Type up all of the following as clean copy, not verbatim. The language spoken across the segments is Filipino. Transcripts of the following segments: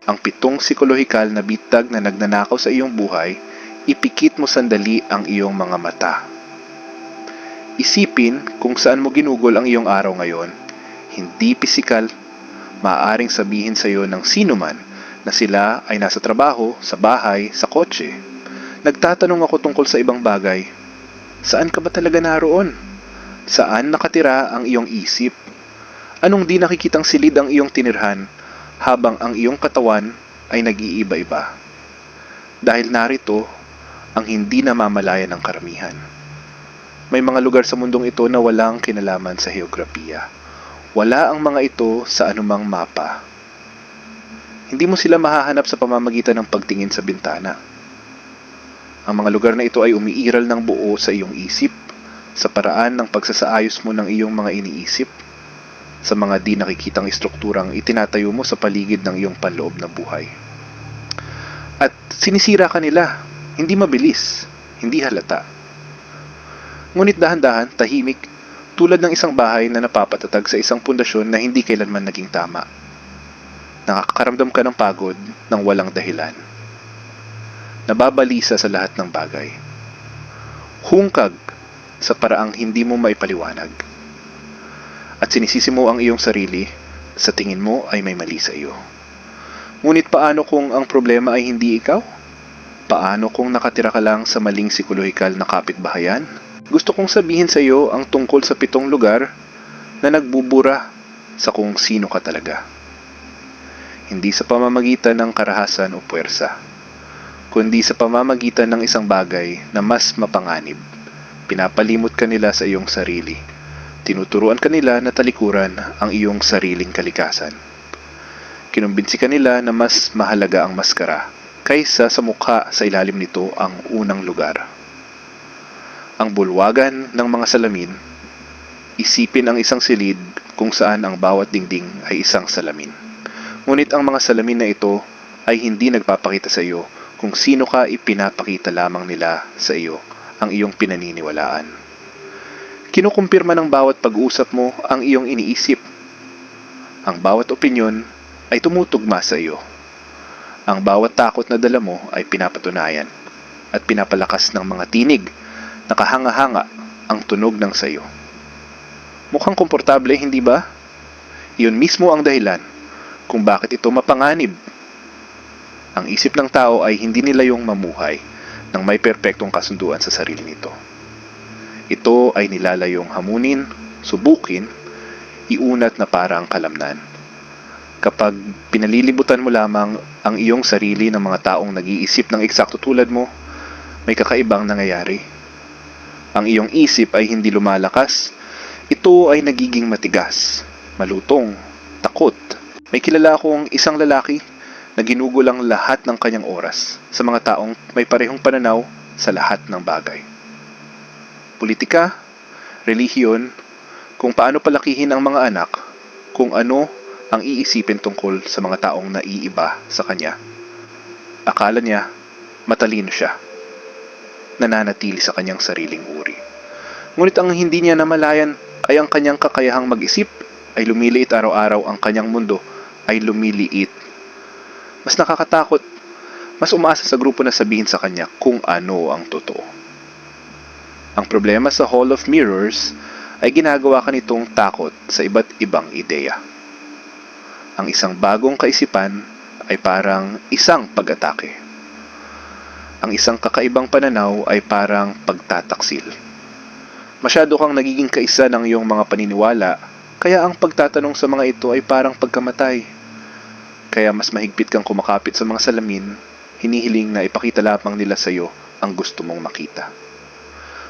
ang 7 psikolohikal na bitag na nagnanakaw sa iyong buhay, ipikit mo sandali ang iyong mga mata. Isipin kung saan mo ginugol ang iyong araw ngayon. Hindi pisikal, maaaring sabihin sa iyo ng sino man na sila ay nasa trabaho, sa bahay, sa kotse. Nagtatanong ako tungkol sa ibang bagay. Saan ka ba talaga naroon? Saan nakatira ang iyong isip? Anong di nakikitang silid ang iyong tinirhan habang ang iyong katawan ay nag-iiba-iba? Dahil narito ang hindi namamalayan ng karamihan. May mga lugar sa mundong ito na walang kinalaman sa heograpiya. Wala ang mga ito sa anumang mapa. Hindi mo sila mahahanap sa pamamagitan ng pagtingin sa bintana. Ang mga lugar na ito ay umiiral ng buo sa iyong isip, sa paraan ng pagsasaayos mo ng iyong mga iniisip, sa mga di nakikitang estrukturang itinatayo mo sa paligid ng iyong panloob na buhay. At sinisira ka nila, hindi mabilis, hindi halata. Ngunit dahan-dahan, tahimik, tulad ng isang bahay na napapatatag sa isang pundasyon na hindi kailanman naging tama. Nakakaramdam ka ng pagod ng walang dahilan. Nababalisa sa lahat ng bagay. Hungkag sa paraang hindi mo maipaliwanag. At sinisisi mo ang iyong sarili, sa tingin mo ay may mali sa iyo. Ngunit paano kung ang problema ay hindi ikaw? Paano kung nakatira ka lang sa maling psikolohikal na kapitbahayan? Gusto kong sabihin sa iyo ang tungkol sa 7 lugar na nagbubura sa kung sino ka talaga. Hindi sa pamamagitan ng karahasan o puwersa, kundi sa pamamagitan ng isang bagay na mas mapanganib. Pinapalimot ka nila sa iyong sarili. Tinuturuan ka nila na talikuran ang iyong sariling kalikasan. Kinumbinsi ka nila na mas mahalaga ang maskara kaysa sa mukha sa ilalim nito ang unang lugar. Ang bulwagan ng mga salamin, isipin ang isang silid kung saan ang bawat dingding ay isang salamin. Ngunit ang mga salamin na ito ay hindi nagpapakita sa iyo kung sino ka, ipinapakita lamang nila sa iyo ang iyong pinaniniwalaan. Kinukumpirma ng bawat pag-uusap mo ang iyong iniisip. Ang bawat opinyon ay tumutugma sa iyo. Ang bawat takot na dala mo ay pinapatunayan at pinapalakas ng mga tinig. Nakahanga-hanga ang tunog ng sayo. Mukhang komportable, hindi ba? Iyon mismo ang dahilan kung bakit ito mapanganib. Ang isip ng tao ay hindi nilayong mamuhay ng may perpektong kasunduan sa sarili nito. Ito ay nilalayong hamunin, subukin, iunat na parang kalamnan. Kapag pinalilibutan mo lamang ang iyong sarili ng mga taong nag-iisip ng eksakto tulad mo, may kakaibang nangyayari. Ang iyong isip ay hindi lumalakas. Ito ay nagiging matigas, malutong, takot. May kilala akong isang lalaki na ginugol ang lahat ng kanyang oras sa mga taong may parehong pananaw sa lahat ng bagay. Politika, relihiyon, kung paano palakihin ang mga anak, kung ano ang iisipin tungkol sa mga taong naiiba sa kanya. Akala niya, matalino siya. Nananatili sa kanyang sariling uri. Ngunit ang hindi niya namalayan ay ang kanyang kakayahang mag-isip ay lumiliit araw-araw, ang kanyang mundo ay lumiliit. Mas nakakatakot, mas umaasa sa grupo na sabihin sa kanya kung ano ang totoo. Ang problema sa Hall of Mirrors ay ginagawa ka nitong takot sa iba't ibang ideya. Ang isang bagong kaisipan ay parang isang pag-atake. Ang isang kakaibang pananaw ay parang pagtataksil. Masyado kang nagiging kaisa ng iyong mga paniniwala, kaya ang pagtatanong sa mga ito ay parang pagkamatay. Kaya mas mahigpit kang kumakapit sa mga salamin, hinihiling na ipakita lamang nila sa iyo ang gusto mong makita.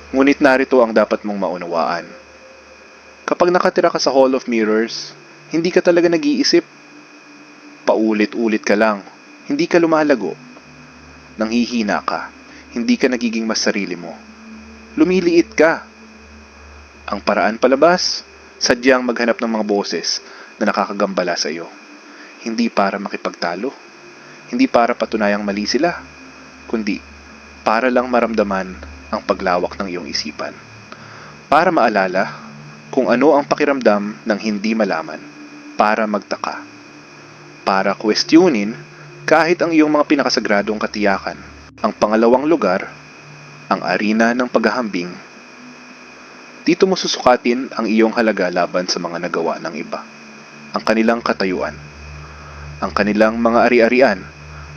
Ngunit narito ang dapat mong maunawaan. Kapag nakatira ka sa Hall of Mirrors, hindi ka talaga nag-iisip. Paulit-ulit ka lang, hindi ka lumalago. Nanghihina ka, hindi ka nagiging mas sarili mo. Lumiliit ka. Ang paraan palabas, sadyang maghanap ng mga boses na nakakagambala sa iyo. Hindi para makipagtalo, hindi para patunayang mali sila, kundi para lang maramdaman ang paglawak ng iyong isipan. Para maalala kung ano ang pakiramdam ng hindi malaman, para magtaka, para questionin Kahit ang iyong mga pinakasagradong katiyakan, ang pangalawang lugar, ang arena ng paghahambing, dito mo susukatin ang iyong halaga laban sa mga nagawa ng iba, ang kanilang katayuan, ang kanilang mga ari-arian,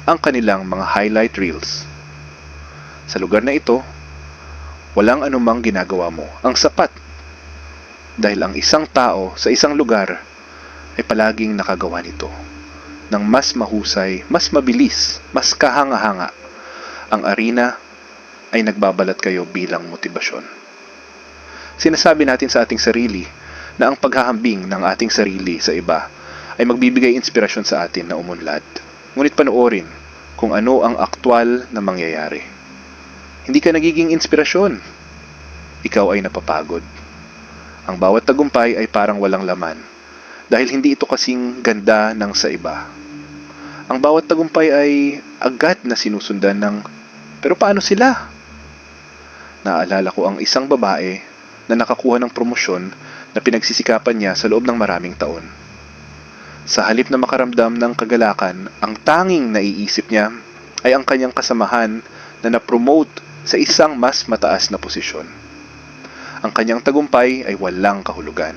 ang kanilang mga highlight reels. Sa lugar na ito, walang anumang ginagawa mo ang sapat, dahil ang isang tao sa isang lugar ay palaging nakagawa nito ng mas mahusay, mas mabilis, mas kahanga-hanga. Ang arena ay nagbabalat kayo bilang motibasyon. Sinasabi natin sa ating sarili na ang paghahambing ng ating sarili sa iba ay magbibigay inspirasyon sa atin na umunlad. Ngunit panoorin kung ano ang aktwal na mangyayari. Hindi ka nagiging inspirasyon. Ikaw ay napapagod. Ang bawat tagumpay ay parang walang laman dahil hindi ito kasing ganda ng sa iba. Ang bawat tagumpay ay agad na sinusundan ng, pero paano sila? Naalala ko ang isang babae na nakakuha ng promosyon na pinagsisikapan niya sa loob ng maraming taon. Sa halip na makaramdam ng kagalakan, ang tanging naiisip niya ay ang kanyang kasamahan na na-promote sa isang mas mataas na posisyon. Ang kanyang tagumpay ay walang kahulugan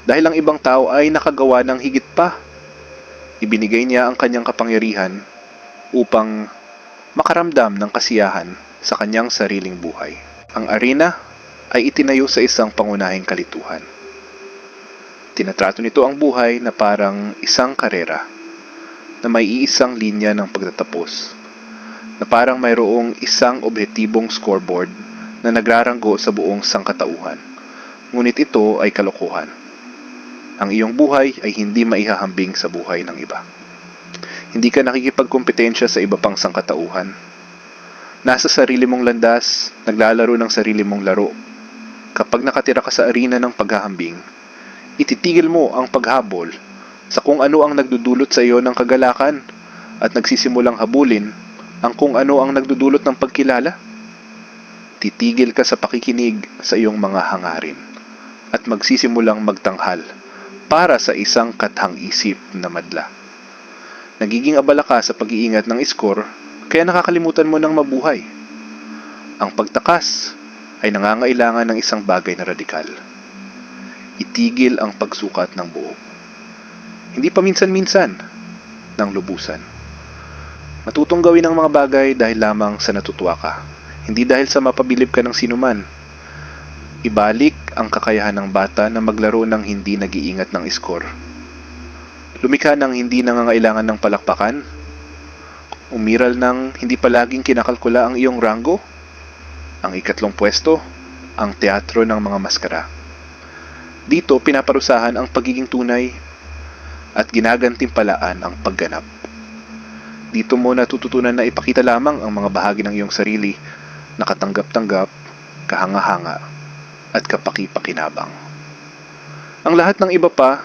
dahil ang ibang tao ay nakagawa ng higit pa. Ibinigay niya ang kanyang kapangyarihan upang makaramdam ng kasiyahan sa kanyang sariling buhay. Ang arena ay itinayo sa isang pangunahing kalituhan. Tinatrato nito ang buhay na parang isang karera na may iisang linya ng pagtatapos, na parang mayroong isang objetibong scoreboard na nagraranggo sa buong sangkatauhan. Ngunit ito ay kalokohan. Ang iyong buhay ay hindi maihahambing sa buhay ng iba. Hindi ka nakikipagkompetensya sa iba pang sangkatauhan. Nasa sarili mong landas, naglalaro ng sarili mong laro. Kapag nakatira ka sa arena ng paghahambing, ititigil mo ang paghabol sa kung ano ang nagdudulot sa iyo ng kagalakan at nagsisimulang habulin ang kung ano ang nagdudulot ng pagkilala. Titigil ka sa pakikinig sa iyong mga hangarin at magsisimulang magtanghal para sa isang kathang-isip na madla. Nagiging abala ka sa pag-iingat ng score, kaya nakakalimutan mo ng mabuhay. Ang pagtakas ay nangangailangan ng isang bagay na radikal. Itigil ang pagsukat ng buo. Hindi paminsan-minsan, ng lubusan. Matutong gawin ang mga bagay dahil lamang sa natutuwa ka, hindi dahil sa mapabilib ka ng sinuman. Ibalik ang kakayahan ng bata na maglaro ng hindi nag-iingat ng score. Lumikha ng hindi nangangailangan ng palakpakan. Umiral ng hindi palaging kinakalkula ang iyong rango. Ang ikatlong pwesto, ang teatro ng mga maskara. Dito pinaparusahan ang pagiging tunay at ginagantimpalaan ang pagganap. Dito mo natututunan na ipakita lamang ang mga bahagi ng iyong sarili na katanggap-tanggap, kahanga-hanga, at kapaki-pakinabang. Ang lahat ng iba pa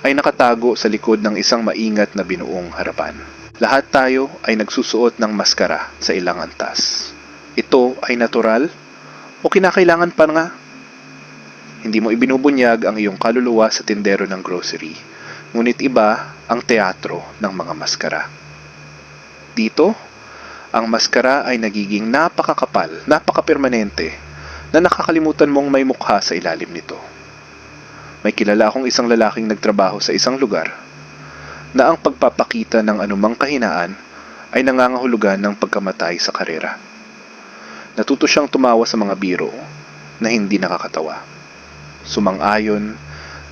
ay nakatago sa likod ng isang maingat na binuong harapan. Lahat tayo ay nagsusuot ng maskara sa ilang antas. Ito ay natural o kinakailangan pa nga? Hindi mo ibinubunyag ang iyong kaluluwa sa tindero ng grocery, ngunit iba ang teatro ng mga maskara. Dito, ang maskara ay nagiging napakakapal, napakapermanente, na nakakalimutan mong may mukha sa ilalim nito. May kilala akong isang lalaking nagtrabaho sa isang lugar na ang pagpapakita ng anumang kahinaan ay nangangahulugan ng pagkamatay sa karera. Natuto siyang tumawa sa mga biro na hindi nakakatawa. Sumang-ayon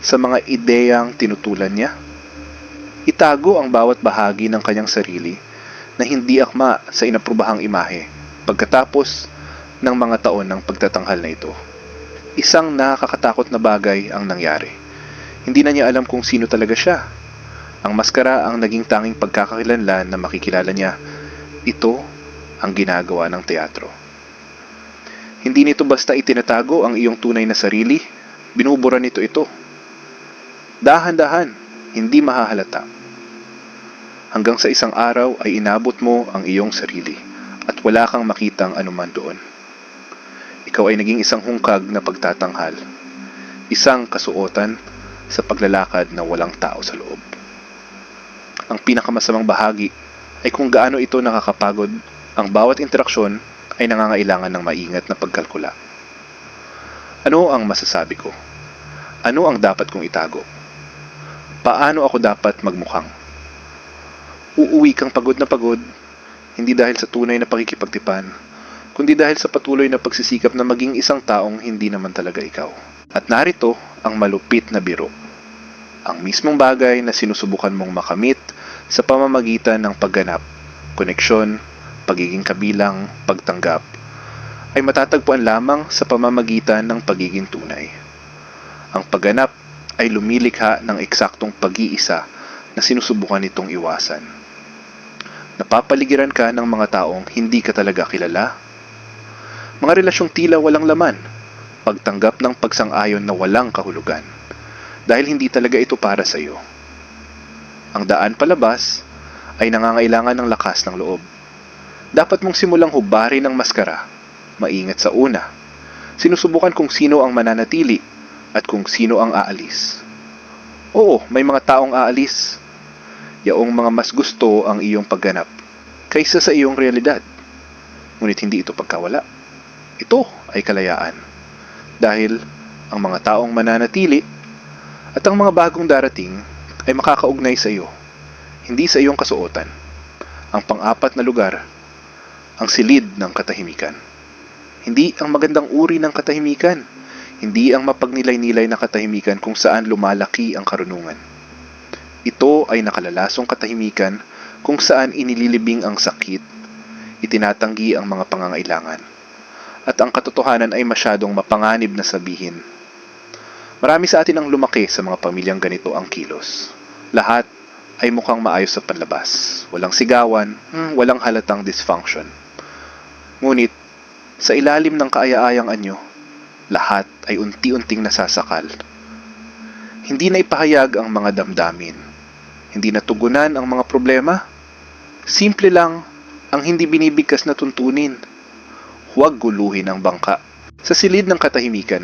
sa mga ideyang tinutulan niya. Itago ang bawat bahagi ng kanyang sarili na hindi akma sa inaprubahang imahe pagkatapos ng mga taon ng pagtatanghal na ito. Isang nakakatakot na bagay ang nangyari. Hindi na niya alam kung sino talaga siya. Ang maskara ang naging tanging pagkakakilanlan na makikilala niya. Ito ang ginagawa ng teatro. Hindi nito basta itinatago ang iyong tunay na sarili, binubura nito ito. Dahan-dahan, hindi mahahalata. Hanggang sa isang araw ay inabot mo ang iyong sarili at wala kang makitang anuman doon. Ikaw ay naging isang hungkag na pagtatanghal, isang kasuotan sa paglalakad na walang tao sa loob. Ang pinakamasamang bahagi ay kung gaano ito nakakapagod. Ang bawat interaksyon ay nangangailangan ng maingat na pagkalkula. Ano ang masasabi ko? Ano ang dapat kong itago? Paano ako dapat magmukhang? Uuwi kang pagod na pagod, hindi dahil sa tunay na pakikipagtipan, kundi dahil sa patuloy na pagsisikap na maging isang taong hindi naman talaga ikaw. At narito ang malupit na biro. Ang mismong bagay na sinusubukan mong makamit sa pamamagitan ng pagganap, koneksyon, pagiging kabilang, pagtanggap, ay matatagpuan lamang sa pamamagitan ng pagiging tunay. Ang pagganap ay lumilikha ng eksaktong pag-iisa na sinusubukan nitong iwasan. Napapaligiran ka ng mga taong hindi ka talaga kilala. Mga relasyong tila walang laman, pagtanggap ng pagsang-ayon na walang kahulugan, dahil hindi talaga ito para sa iyo. Ang daan palabas ay nangangailangan ng lakas ng loob. Dapat mong simulang hubarin ng maskara, maingat sa una. Sinusubukan kung sino ang mananatili at kung sino ang aalis. Oo, may mga taong aalis. Yaong mga mas gusto ang iyong pagganap kaysa sa iyong realidad. Ngunit hindi ito pagkawala. Ito ay kalayaan. Dahil ang mga taong mananatili at ang mga bagong darating ay makakaugnay sa iyo, hindi sa iyong kasuotan. Ang pang-apat na lugar, ang silid ng katahimikan. Hindi ang magandang uri ng katahimikan. Hindi ang mapagnilay-nilay na katahimikan kung saan lumalaki ang karunungan. Ito ay nakalalasong katahimikan kung saan inililibing ang sakit, itinatanggi ang mga pangangailangan, at ang katotohanan ay masyadong mapanganib na sabihin. Marami sa atin ang lumaki sa mga pamilyang ganito ang kilos. Lahat ay mukhang maayos sa panlabas. Walang sigawan, walang halatang dysfunction. Ngunit, sa ilalim ng kaaya-ayang anyo, lahat ay unti-unting nasasakal. Hindi na ipahayag ang mga damdamin. Hindi natugunan ang mga problema. Simple lang ang hindi binibigkas na tuntunin. Huwag guluhin ang bangka. Sa silid ng katahimikan,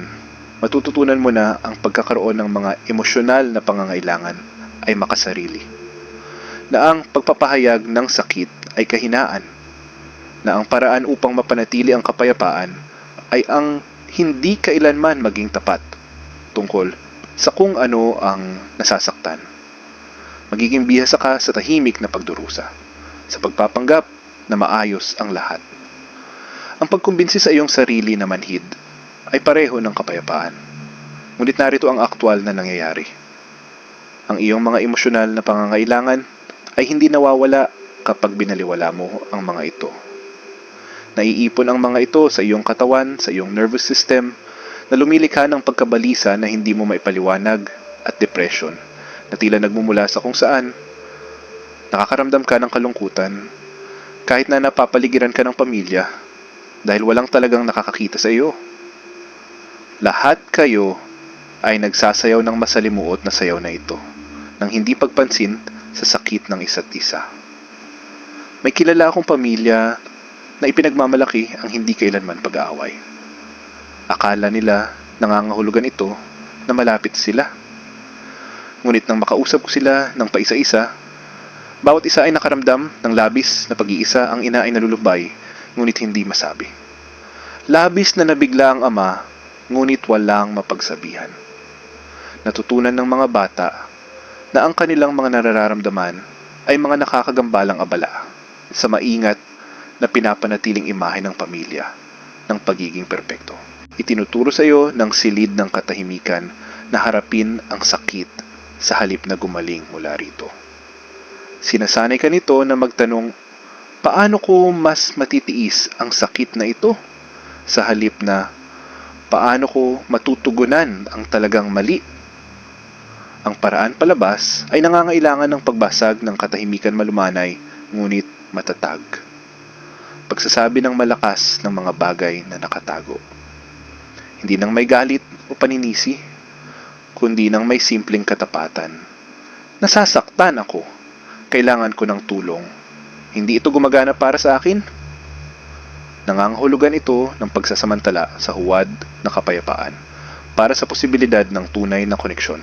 matututunan mo na ang pagkakaroon ng mga emosyonal na pangangailangan ay makasarili. Na ang pagpapahayag ng sakit ay kahinaan. Na ang paraan upang mapanatili ang kapayapaan ay ang hindi kailanman maging tapat tungkol sa kung ano ang nasasaktan. Magiging bihasa ka sa tahimik na pagdurusa, sa pagpapanggap na maayos ang lahat. Ang pagkumbinsi sa iyong sarili na manhid ay pareho ng kapayapaan. Ngunit narito ang aktwal na nangyayari. Ang iyong mga emosyonal na pangangailangan ay hindi nawawala kapag binaliwala mo ang mga ito. Naiipon ang mga ito sa iyong katawan, sa iyong nervous system, na lumilikha ng pagkabalisa na hindi mo maipaliwanag at depression, na tila nagmumula sa kung saan. Nakakaramdam ka ng kalungkutan, kahit na napapaligiran ka ng pamilya, dahil walang talagang nakakakita sa iyo. Lahat kayo ay nagsasayaw ng masalimuot na sayaw na ito, nang hindi pagpansin sa sakit ng isa't isa. May kilala akong pamilya na ipinagmamalaki ang hindi kailanman pag-aaway. Akala nila nangangahulugan ito na malapit sila. Ngunit nang makausap ko sila ng paisa-isa, bawat isa ay nakaramdam ng labis na pag-iisa. Ang ina ay nalulubay, ngunit hindi masabi. Labis na nabigla ang ama, ngunit walang mapagsabihan. Natutunan ng mga bata na ang kanilang mga nararamdaman ay mga nakakagambalang abala sa maingat na pinapanatiling imahe ng pamilya ng pagiging perpekto. Itinuturo sa iyo ng silid ng katahimikan na harapin ang sakit sa halip na gumaling mula rito. Sinasanay ka nito na magtanong, paano ko mas matitiis ang sakit na ito? Sa halip na, paano ko matutugunan ang talagang mali? Ang paraan palabas ay nangangailangan ng pagbasag ng katahimikan malumanay, ngunit matatag. Pagsasabi ng malakas ng mga bagay na nakatago. Hindi nang may galit o paninisi, kundi nang may simpleng katapatan. Nasasaktan ako. Kailangan ko ng tulong. Hindi ito gumagana para sa akin. Nangangahulugan ito ng pagsasamantala sa huwad na kapayapaan para sa posibilidad ng tunay na koneksyon.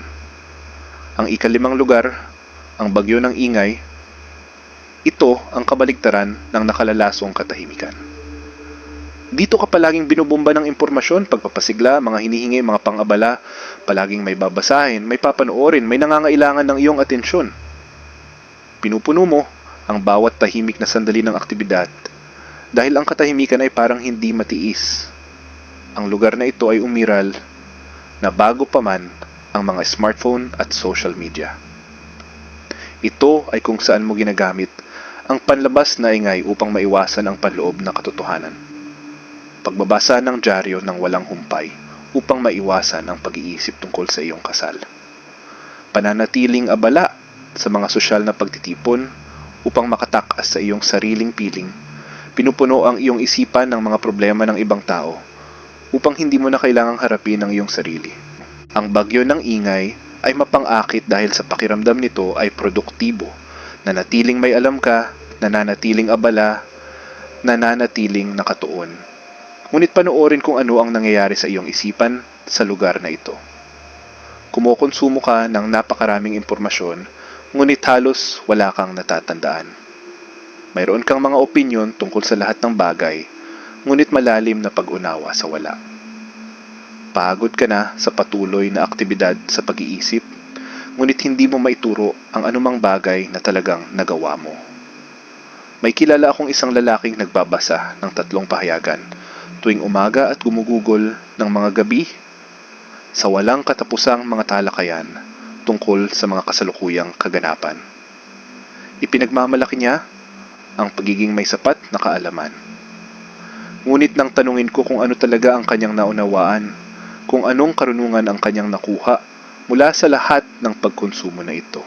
Ang ikalimang lugar, ang bagyo ng ingay, Ito ang kabaligtaran ng nakalalasong katahimikan. Dito ka palaging binubomba ng impormasyon, pagpapasigla, mga hinihingi, mga pang-abala, palaging may babasahin, may papanoorin, may nangangailangan ng iyong atensyon. Pinupuno mo ang bawat tahimik na sandali ng aktibidad dahil ang katahimikan ay parang hindi matiis. Ang lugar na ito ay umiral na bago pa man ang mga smartphone at social media. Ito ay kung saan mo ginagamit ang panlabas na ingay upang maiwasan ang panloob na katotohanan. Pagbabasa ng dyaryo ng walang humpay upang maiwasan ang pag-iisip tungkol sa iyong kasal. Pananatiling abala sa mga sosyal na pagtitipon upang makatakas sa iyong sariling piling. Pinupuno ang iyong isipan ng mga problema ng ibang tao upang hindi mo na kailangang harapin ang iyong sarili. Ang bagyo ng ingay ay mapang-akit dahil sa pakiramdam nito ay produktibo, nanatiling may alam ka, nananatiling abala, nananatiling nakatuon. Ngunit panoorin kung ano ang nangyayari sa iyong isipan sa lugar na ito. Kumukonsumo ka ng napakaraming impormasyon, ngunit halos wala kang natatandaan. Mayroon kang mga opinyon tungkol sa lahat ng bagay, ngunit malalim na pag-unawa sa wala. Pagod ka na sa patuloy na aktibidad sa pag-iisip, ngunit hindi mo maituro ang anumang bagay na talagang nagawa mo. May kilala akong isang lalaking nagbabasa ng 3 pahayagan tuwing umaga at gumugugol ng mga gabi sa walang katapusang mga talakayan tungkol sa mga kasalukuyang kaganapan. Ipinagmamalaki niya ang pagiging may sapat na kaalaman. Ngunit nang tanungin ko kung ano talaga ang kanyang naunawaan, kung anong karunungan ang kanyang nakuha mula sa lahat ng pagkonsumo na ito,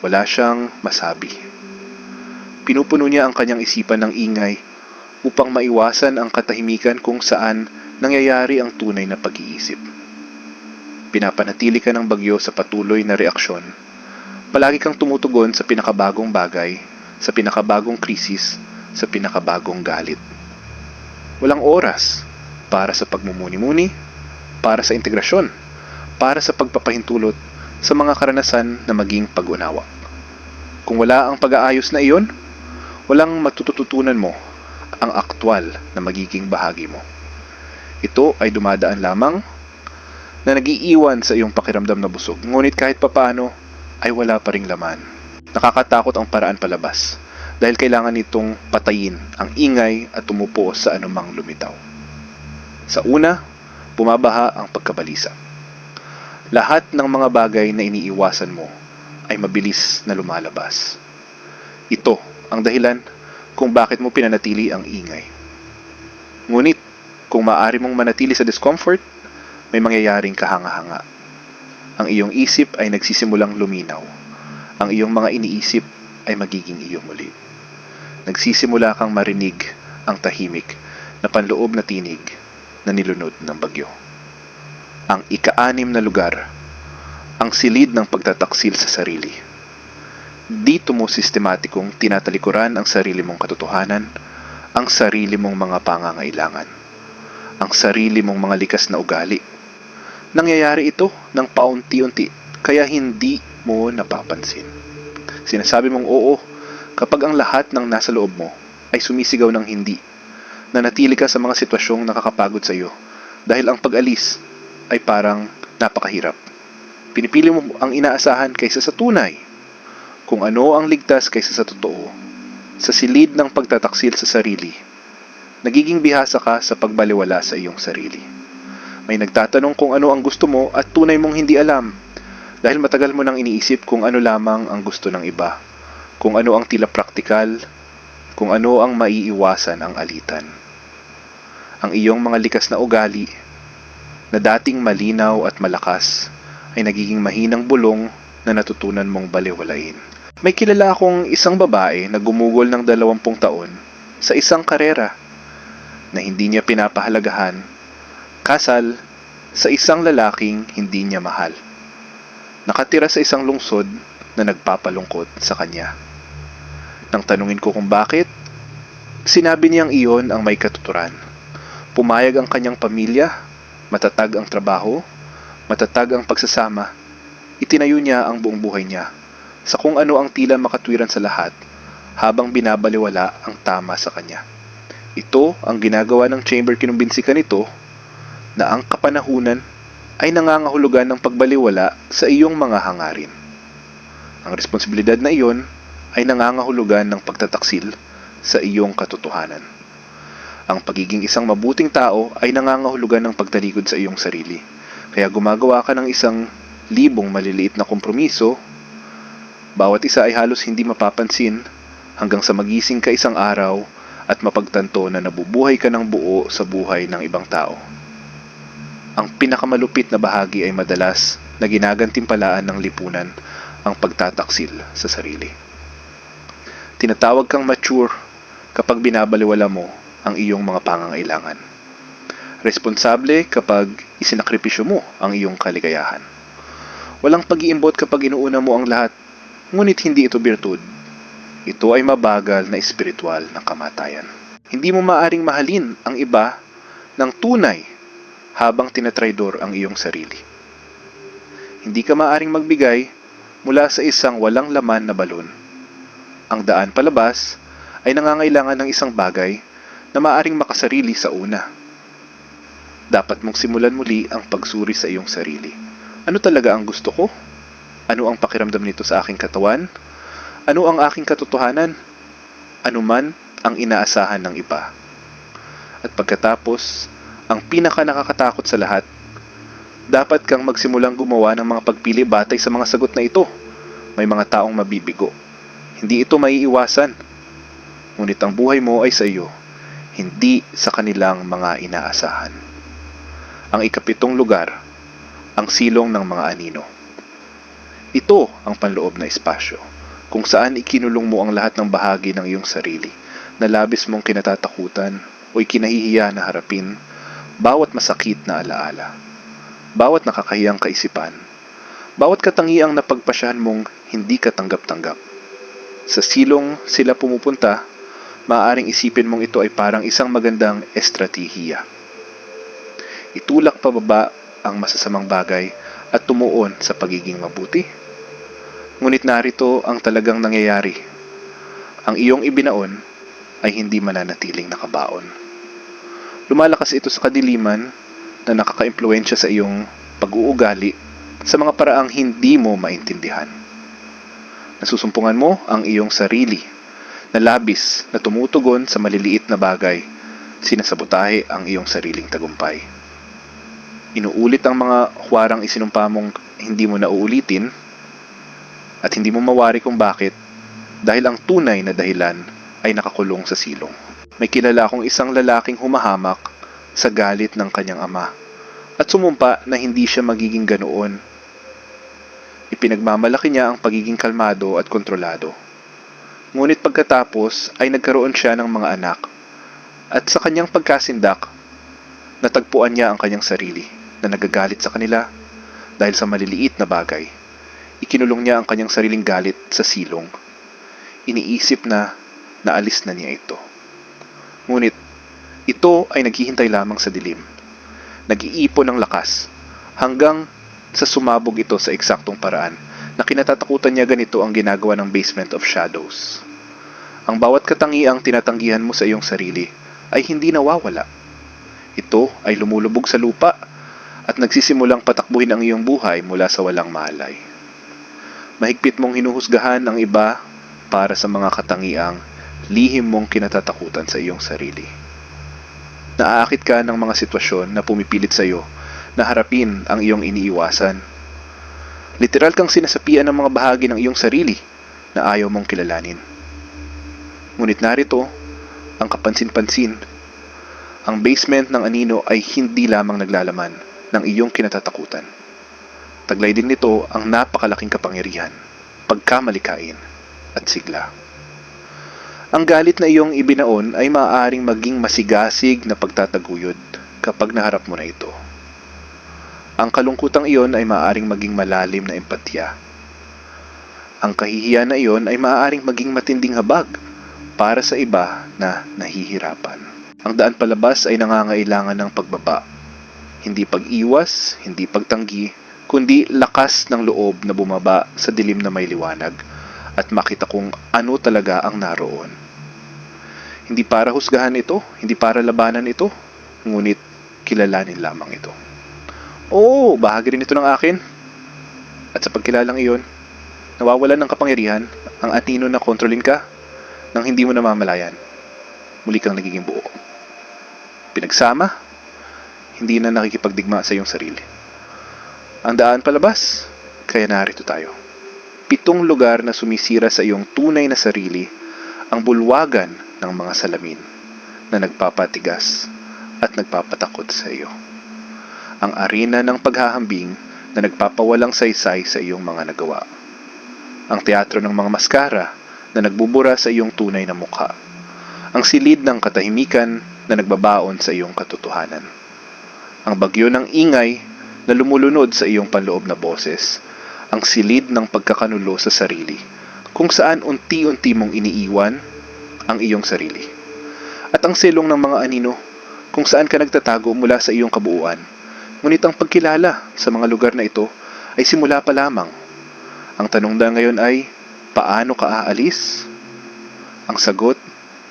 wala siyang masabi. Pinupuno niya ang kanyang isipan ng ingay upang maiwasan ang katahimikan kung saan nangyayari ang tunay na pag-iisip. Pinapanatili ka ng bagyo sa patuloy na reaksyon. Palagi kang tumutugon sa pinakabagong bagay, sa pinakabagong krisis, sa pinakabagong galit. Walang oras para sa pagmumuni-muni, para sa integrasyon, para sa pagpapahintulot sa mga karanasan na maging pag-unawa. Kung wala ang pag-aayos na iyon, walang matututunan mo ang aktwal na magiging bahagi mo. Ito ay dumadaan lamang na nagiiwan sa iyong pakiramdam na busog, ngunit kahit papaano ay wala pa ring laman. Nakakatakot ang paraan palabas dahil kailangan nitong patayin ang ingay at tumupo sa anumang lumitaw. Sa una, bumabaha ang pagkabalisa. Lahat ng mga bagay na iniiwasan mo ay mabilis na lumalabas. Ito ang dahilan kung bakit mo pinanatili ang ingay. Ngunit, kung maaari mong manatili sa discomfort, may mangyayaring kahanga-hanga. Ang iyong isip ay nagsisimulang luminaw. Ang iyong mga iniisip ay magiging iyo muli. Nagsisimula kang marinig ang tahimik na panloob na tinig na nilunod ng bagyo. Ang ika-6 na lugar, ang silid ng pagtataksil sa sarili. Dito mo sistematikong tinatalikuran ang sarili mong katotohanan, ang sarili mong mga pangangailangan, ang sarili mong mga likas na ugali. Nangyayari ito ng paunti-unti, kaya hindi mo napapansin. Sinasabi mong oo kapag ang lahat ng nasa loob mo ay sumisigaw ng hindi. Nanatili ka sa mga sitwasyong nakakapagod sa iyo dahil ang pag-alis ay parang napakahirap. Pinipili mo ang inaasahan kaysa sa tunay. Kung ano ang ligtas kaysa sa totoo. Sa silid ng pagtataksil sa sarili, nagiging bihasa ka sa pagbaliwala sa iyong sarili. May nagtatanong kung ano ang gusto mo at tunay mong hindi alam dahil matagal mo nang iniisip kung ano lamang ang gusto ng iba, kung ano ang tila praktikal, kung ano ang maiiwasan ang alitan. Ang iyong mga likas na ugali na dating malinaw at malakas ay nagiging mahinang bulong na natutunan mong baliwalain. May kilala akong isang babae na gumugol ng 20 taon sa isang karera na hindi niya pinapahalagahan, kasal sa isang lalaking hindi niya mahal. Nakatira sa isang lungsod na nagpapalungkot sa kanya. Nang tanungin ko kung bakit, sinabi niyang iyon ang may katuturan. Pumayag ang kanyang pamilya, matatag ang trabaho, matatag ang pagsasama. Itinayo niya ang buong buhay niya sa kung ano ang tila makatwiran sa lahat habang binabaliwala ang tama sa kanya. Ito ang ginagawa ng chamber, kinumbinsikan nito na ang kapanahunan ay nangangahulugan ng pagbaliwala sa iyong mga hangarin. Ang responsibilidad na iyon ay nangangahulugan ng pagtataksil sa iyong katotohanan. Ang pagiging isang mabuting tao ay nangangahulugan ng pagtalikod sa iyong sarili. Kaya gumagawa ka ng 1,000 maliliit na kompromiso, bawat isa ay halos hindi mapapansin hanggang sa magising ka isang araw at mapagtanto na nabubuhay ka ng buo sa buhay ng ibang tao. Ang pinakamalupit na bahagi ay madalas na ginagantimpalaan ng lipunan ang pagtataksil sa sarili. Tinatawag kang mature kapag binabaliwala mo ang iyong mga pangangailangan. Responsable kapag isinakripisyo mo ang iyong kaligayahan. Walang pag-iimbot kapag inuuna mo ang lahat, ngunit hindi ito birtud. Ito ay mabagal na espiritual na kamatayan. Hindi mo maaring mahalin ang iba ng tunay habang tinatraidor ang iyong sarili. Hindi ka maaring magbigay mula sa isang walang laman na balon. Ang daan palabas ay nangangailangan ng isang bagay na maaring makasarili sa una. Dapat mong simulan muli ang pagsuri sa iyong sarili. Ano talaga ang gusto ko? Ano ang pakiramdam nito sa aking katawan? Ano ang aking katotohanan? Ano man ang inaasahan ng iba? At pagkatapos, ang pinaka nakakatakot sa lahat, dapat kang magsimulang gumawa ng mga pagpili batay sa mga sagot na ito. May mga taong mabibigo. Hindi ito maiiwasan. Ngunit ang buhay mo ay sa iyo, hindi sa kanilang mga inaasahan. Ang 7 lugar, ang silong ng mga anino. Ito ang panloob na espasyo, kung saan ikinulong mo ang lahat ng bahagi ng iyong sarili na labis mong kinatatakutan o ikinahihiya na harapin, bawat masakit na alaala, bawat nakakahiyang kaisipan, bawat katangiang napagpasyahan mong hindi katanggap-tanggap. Sa silong sila pumupunta, maaaring isipin mong ito ay parang isang magandang estratehiya. Itulak pababa ang masasamang bagay at tumuon sa pagiging mabuti. Ngunit narito ang talagang nangyayari. Ang iyong ibinaon ay hindi mananatiling nakabaon. Lumalakas ito sa kadiliman na nakakaimpluwensya sa iyong pag-uugali sa mga paraang hindi mo maintindihan. Nasusumpungan mo ang iyong sarili na labis na tumutugon sa maliliit na bagay, sinasabotahe ang iyong sariling tagumpay. Inuulit ang mga huwarang isinumpa mong hindi mo na uulitin at hindi mo mawari kung bakit, dahil ang tunay na dahilan ay nakakulong sa silong. May kilala akong isang lalaking humahamak sa galit ng kanyang ama at sumumpa na hindi siya magiging ganoon. Ipinagmamalaki niya ang pagiging kalmado at kontrolado. Ngunit pagkatapos ay nagkaroon siya ng mga anak at sa kanyang pagkasindak, natagpuan niya ang kanyang sarili na nagagalit sa kanila dahil sa maliliit na bagay. Ikinulong niya ang kanyang sariling galit sa silong. Iniisip na naalis na niya ito. Ngunit ito ay naghihintay lamang sa dilim. Nag-iipon ng lakas hanggang sa sumabog ito sa eksaktong paraan na kinatatakutan niya ganito ang ginagawa ng Basement of Shadows. Ang bawat katangiang tinatanggihan mo sa iyong sarili ay hindi nawawala. Ito ay lumulubog sa lupa at nagsisimulang patakbuhin ang iyong buhay mula sa walang malay. Mahigpit mong hinuhusgahan ang iba para sa mga katangiang lihim mong kinatatakutan sa iyong sarili. Naaakit ka ng mga sitwasyon na pumipilit sa iyo na harapin ang iyong iniiwasan. Literal kang sinasapian ng mga bahagi ng iyong sarili na ayaw mong kilalanin. Ngunit narito ang kapansin-pansin. Ang basement ng anino ay hindi lamang naglalaman ng iyong kinatatakutan. Taglay din nito ang napakalaking kapangyarihan, pagkamalikain at sigla. Ang galit na iyong ibinaon ay maaaring maging masigasig na pagtataguyod kapag naharap mo na ito. Ang kalungkutang iyon ay maaaring maging malalim na empatya. Ang kahihiyan na iyon ay maaaring maging matinding habag para sa iba na nahihirapan. Ang daan palabas ay nangangailangan ng pagbaba. Hindi pag-iwas, hindi pagtanggi, kundi lakas ng loob na bumaba sa dilim na may liwanag at makita kung ano talaga ang naroon. Hindi para husgahan ito, hindi para labanan ito, ngunit kilalanin lamang ito. Oo, bahagi rin ito ng akin. At sa pagkilalang iyon, nawawalan ng kapangyarihan ang anino na kontrolin ka nang hindi mo namamalayan. Muli kang nagiging buo. Pinagsama, hindi na nakikipagdigma sa iyong sarili. Ang daan palabas, kaya narito tayo. 7 lugar na sumisira sa iyong tunay na sarili, ang bulwagan ng mga salamin na nagpapatigas at nagpapatakot sa iyo. Ang arena ng paghahambing na nagpapawalang saysay sa iyong mga nagawa. Ang teatro ng mga maskara na nagbubura sa iyong tunay na mukha. Ang silid ng katahimikan na nagbabaon sa iyong katotohanan. Ang bagyo ng ingay na lumulunod sa iyong panloob na boses. Ang silid ng pagkakanulo sa sarili, kung saan unti-unti mong iniiwan ang iyong sarili. At ang silong ng mga anino, kung saan ka nagtatago mula sa iyong kabuuan. Ngunit ang pagkilala sa mga lugar na ito ay simula pa lamang. Ang tanong na ngayon ay, paano ka aalis? Ang sagot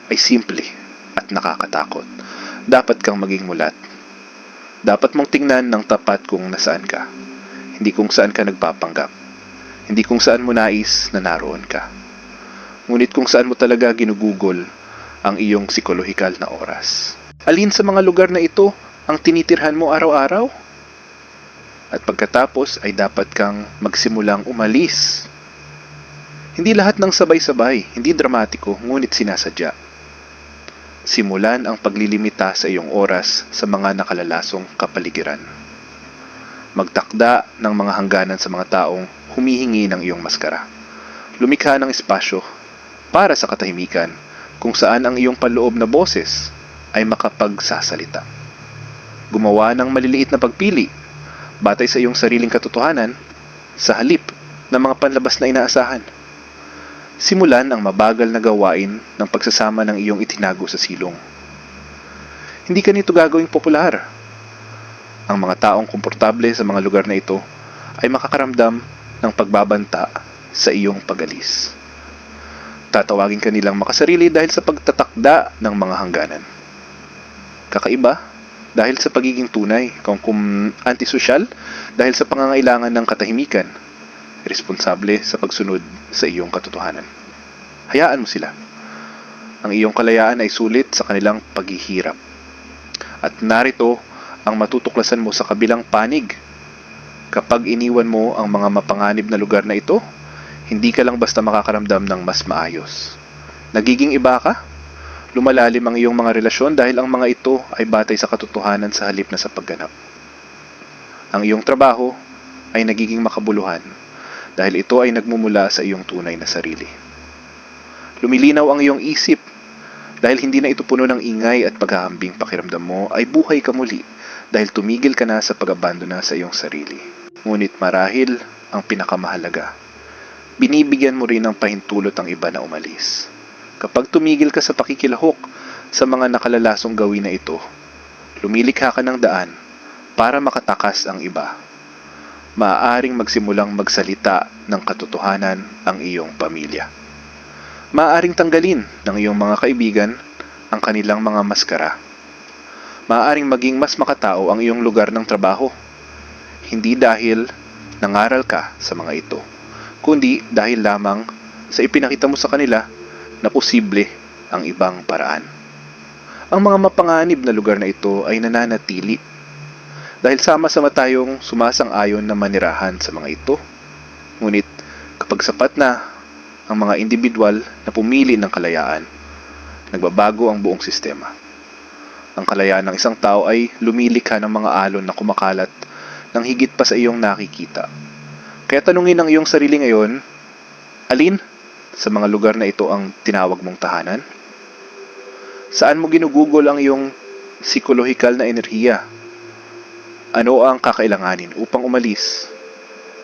ay simple at nakakatakot. Dapat kang maging mulat. Dapat mong tingnan ng tapat kung nasaan ka. Hindi kung saan ka nagpapanggap. Hindi kung saan mo nais na naroon ka. Ngunit kung saan mo talaga ginugugol ang iyong psikolohikal na oras. Alin sa mga lugar na ito ang tinitirhan mo araw-araw? At pagkatapos ay dapat kang magsimulang umalis. Hindi lahat ng sabay-sabay, hindi dramatiko, ngunit sinasadya. Simulan ang paglilimita sa iyong oras sa mga nakalalasong kapaligiran. Magtakda ng mga hangganan sa mga taong humihingi ng iyong maskara. Lumikha ng espasyo para sa katahimikan kung saan ang iyong panloob na boses ay makapagsasalita. Gumawa ng maliliit na pagpili batay sa iyong sariling katotohanan sa halip ng mga panlabas na inaasahan. Simulan ang mabagal na gawain ng pagsasama ng iyong itinago sa silong. Hindi ka nito gagawing popular. Ang mga taong komportable sa mga lugar na ito ay makakaramdam ng pagbabanta sa iyong pag-alis. Tatawagin ka nilang makasarili dahil sa pagtatakda ng mga hangganan. Kakaiba dahil sa pagiging tunay, kung antisosyal dahil sa pangangailangan ng katahimikan, responsable sa pagsunod sa iyong katotohanan. Hayaan mo sila. Ang iyong kalayaan ay sulit sa kanilang paghihirap. At narito ang matutuklasan mo sa kabilang panig. Kapag iniwan mo ang mga mapanganib na lugar na ito, hindi ka lang basta makakaramdam ng mas maayos. Nagiging iba ka? Lumalalim ang iyong mga relasyon dahil ang mga ito ay batay sa katotohanan sa halip na sa pagganap. Ang iyong trabaho ay nagiging makabuluhan dahil ito ay nagmumula sa iyong tunay na sarili. Lumilinaw ang iyong isip dahil hindi na ito puno ng ingay at paghahambing. Pakiramdam mo ay buhay ka muli dahil tumigil ka na sa pag-abandona sa iyong sarili. Ngunit marahil ang pinakamahalaga, binibigyan mo rin ng pahintulot ang iba na umalis. Kapag tumigil ka sa pakikilahok sa mga nakalalasong gawin na ito, lumilikha ka ng daan para makatakas ang iba. Maaaring magsimulang magsalita ng katotohanan ang iyong pamilya. Maaaring tanggalin ng iyong mga kaibigan ang kanilang mga maskara. Maaaring maging mas makatao ang iyong lugar ng trabaho. Hindi dahil nangaral ka sa mga ito, kundi dahil lamang sa ipinakita mo sa kanila na posible ang ibang paraan. Ang mga mapanganib na lugar na ito ay nananatili dahil sama-sama tayong sumasang-ayon na manirahan sa mga ito. Ngunit kapag sapat na ang mga individual na pumili ng kalayaan, nagbabago ang buong sistema. Ang kalayaan ng isang tao ay lumilikha ng mga alon na kumakalat ng higit pa sa iyong nakikita. Kaya tanungin ang iyong sarili ngayon, alin sa mga lugar na ito ang tinawag mong tahanan? Saan mo ginugugol ang iyong psikolohikal na enerhiya? Ano ang kakailanganin upang umalis?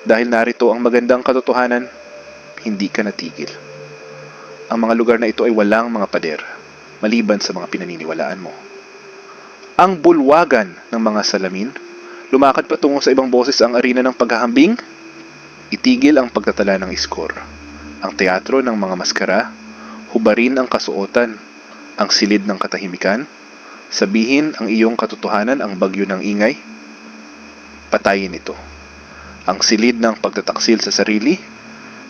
Dahil narito ang magandang katotohanan, hindi ka natigil. Ang mga lugar na ito ay walang mga pader, maliban sa mga pinaniniwalaan mo. Ang bulwagan ng mga salamin, lumakad patungo sa ibang boses ang arena ng paghahambing, itigil ang pagtatala ng iskor. ang teatro ng mga maskara, hubarin ang kasuotan, ang silid ng katahimikan, sabihin ang iyong katotohanan ang bagyo ng ingay, patayin ito. Ang silid ng pagtataksil sa sarili,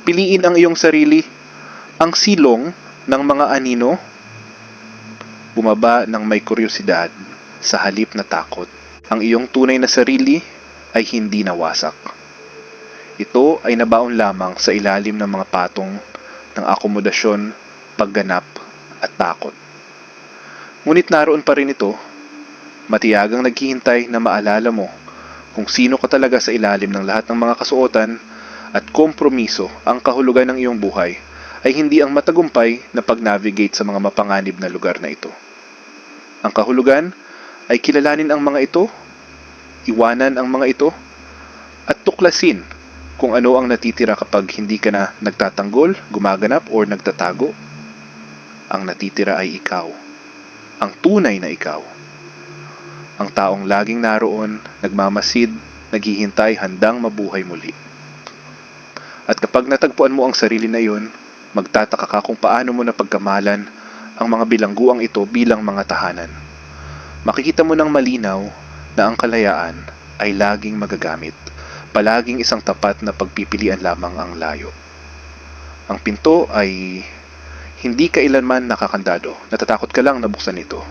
piliin ang iyong sarili, ang silong ng mga anino, bumaba ng may kuryosidad sa halip na takot. Ang iyong tunay na sarili ay hindi nawasak. Ito ay nabaon lamang sa ilalim ng mga patong ng akomodasyon, pagganap at takot. Ngunit naroon pa rin ito, matiyagang naghihintay na maalala mo kung sino ka talaga sa ilalim ng lahat ng mga kasuotan at kompromiso. Ang kahulugan ng iyong buhay ay hindi ang matagumpay na pag-navigate sa mga mapanganib na lugar na ito. Ang kahulugan ay kilalanin ang mga ito, iwanan ang mga ito, at tuklasin kung ano ang natitira kapag hindi ka na nagtatanggol, gumaganap, o nagtatago. Ang natitira ay ikaw, ang tunay na ikaw. Ang taong laging naroon, nagmamasid, naghihintay, handang mabuhay muli. At kapag natagpuan mo ang sarili na iyon, magtataka ka kung paano mo napagkamalan ang mga bilangguang ito bilang mga tahanan. Makikita mo ng malinaw na ang kalayaan ay laging magagamit. Palaging isang tapat na pagpipilian lamang ang layo. Ang pinto ay hindi kailanman nakakandado. Natatakot ka lang na buksan ito.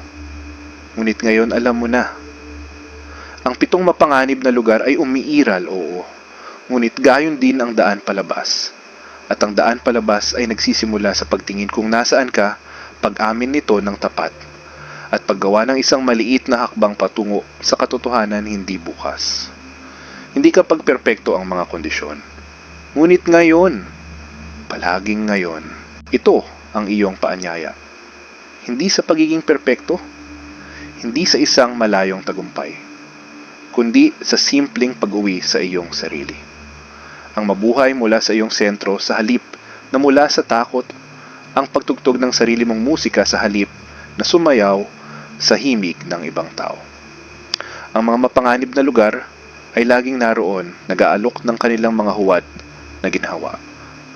Ngunit ngayon alam mo na. Ang 7 mapanganib na lugar ay umiiral, oo. Ngunit gayon din ang daan palabas. At ang daan palabas ay nagsisimula sa pagtingin kung nasaan ka, pag-amin nito ng tapat, at paggawa ng isang maliit na hakbang patungo sa katotohanan hindi bukas. Hindi kapag perpekto ang mga kondisyon. Ngunit ngayon, palaging ngayon, ito ang iyong paanyaya. Hindi sa pagiging perpekto, hindi sa isang malayong tagumpay, kundi sa simpleng pag-uwi sa iyong sarili. Ang mabuhay mula sa iyong sentro sa halip na mula sa takot, ang pagtugtog ng sarili mong musika sa halip na sumayaw sa himig ng ibang tao. Ang mga mapanganib na lugar ay laging naroon, nag-aalok ng kanilang mga huwad na ginhawa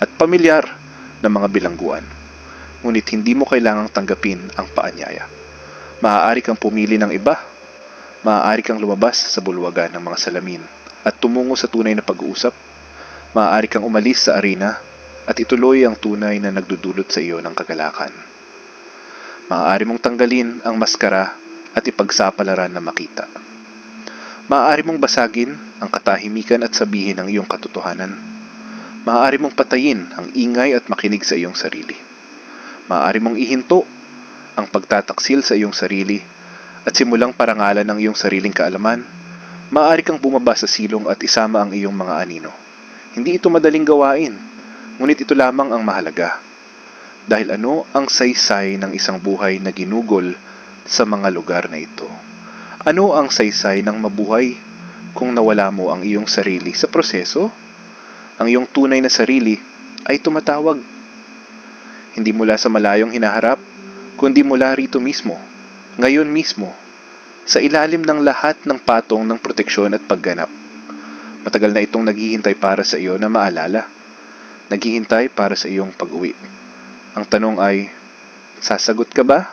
at pamilyar na mga bilangguan. Ngunit hindi mo kailangang tanggapin ang paanyaya. Maaari kang pumili ng iba, maaari kang lumabas sa bulwagan ng mga salamin at tumungo sa tunay na pag-uusap, maaari kang umalis sa arena at ituloy ang tunay na nagdudulot sa iyo ng kagalakan. Maaari mong tanggalin ang maskara at ipagsapalaran na makita. Maaari mong basagin ang katahimikan at sabihin ang iyong katotohanan. Maaari mong patayin ang ingay at makinig sa iyong sarili. Maaari mong ihinto ang pagtataksil sa iyong sarili at simulang parangalan ang iyong sariling kaalaman. Maaari kang bumaba sa silong at isama ang iyong mga anino. Hindi ito madaling gawain, ngunit ito lamang ang mahalaga. Dahil ano ang saysay ng isang buhay na ginugol sa mga lugar na ito? Ano ang saysay ng mabuhay kung nawala mo ang iyong sarili sa proseso? Ang iyong tunay na sarili ay tumatawag. Hindi mula sa malayong hinaharap, kundi mula rito mismo, ngayon mismo, sa ilalim ng lahat ng patong ng proteksyon at pagganap. Matagal na itong naghihintay para sa iyo na maalala. Naghihintay para sa iyong pag-uwi. Ang tanong ay, sasagot ka ba?